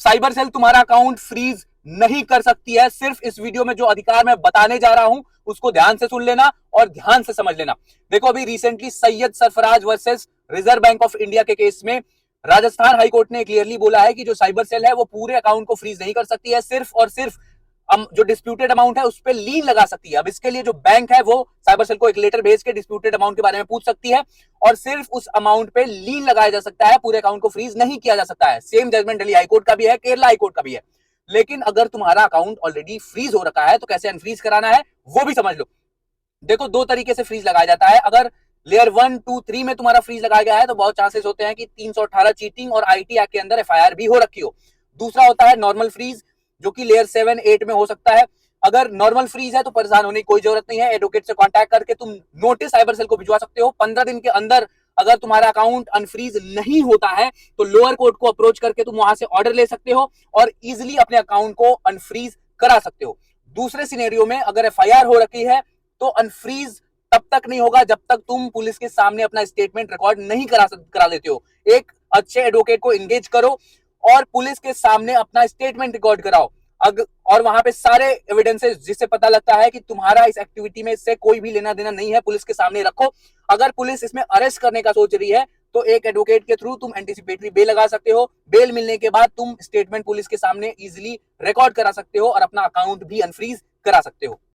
Cyber cell तुम्हारा account freeze नहीं कर सकती है। सिर्फ इस वीडियो में जो अधिकार मैं बताने जा रहा हूं उसको ध्यान से सुन लेना और ध्यान से समझ लेना। देखो, अभी recently Syed Sarfaraz versus reserve bank of India के केस में राजस्थान हाईकोर्ट ने क्लियरली बोला है कि जो साइबर सेल है वो पूरे अकाउंट को फ्रीज नहीं कर सकती है, सिर्फ और सिर्फ जो डिस्प्यूटेड अमाउंट है उस पर लीन लगा सकती है। अब इसके लिए जो बैंक है वो साइबर सेल को एक लेटर भेज के डिस्प्यूटेड अमाउंट के बारे में पूछ सकती है और सिर्फ उस अमाउंट पे लीन लगाया जा सकता है, पूरे अकाउंट को फ्रीज नहीं किया जा सकता है। सेम जजमेंट दिल्ली हाईकोर्ट का भी है, केरला हाईकोर्ट का भी है। लेकिन अगर तुम्हारा अकाउंट ऑलरेडी फ्रीज हो रखा है तो कैसे अनफ्रीज कराना है वो भी समझ लो। देखो, दो तरीके से फ्रीज लगाया जाता है। अगर लेयर 1, 2, 3 में तुम्हारा फ्रीज लगाया गया है तो बहुत चांसेस होते हैं कि 318 चीटिंग और आईटी एक्ट के अंदर एफआईआर भी हो रखी हो। दूसरा होता है नॉर्मल फ्रीज, जो कि लेयर 7, 8 में हो सकता है। अगर नॉर्मल फ्रीज है तो परेशान होने की कोई जरूरत नहीं है। एडवोकेट से कांटेक्ट करके तुम नोटिस साइबर सेल को भिजवा सकते हो। 15 दिन के अंदर अगर तुम्हारा अकाउंट अनफ्रीज नहीं होता है तो लोअर कोर्ट को अप्रोच करके तुम वहां से ऑर्डर ले सकते हो और इजिली अपने अकाउंट को अनफ्रीज करा सकते हो। दूसरे सिनेरियो में अगर एफआईआर हो रखी है तो अनफ्रीज तब तक नहीं होगा जब तक तुम पुलिस के सामने अपना स्टेटमेंट रिकॉर्ड नहीं करा लेते हो। एक अच्छे एडवोकेट को एंगेज करो और पुलिस के सामने अपना स्टेटमेंट रिकॉर्ड कराओ। और वहां पे सारे एविडेंसेस जिससे पता लगता है कि तुम्हारा इस एक्टिविटी में इससे कोई भी लेना देना नहीं है, पुलिस के सामने रखो। अगर पुलिस इसमें अरेस्ट करने का सोच रही है तो एक एडवोकेट के थ्रू तुम एंटीसिपेटरी बेल लगा सकते हो। बेल मिलने के बाद तुम स्टेटमेंट पुलिस के सामने इजिली रिकॉर्ड करा सकते हो और अपना अकाउंट भी अनफ्रीज करा सकते हो।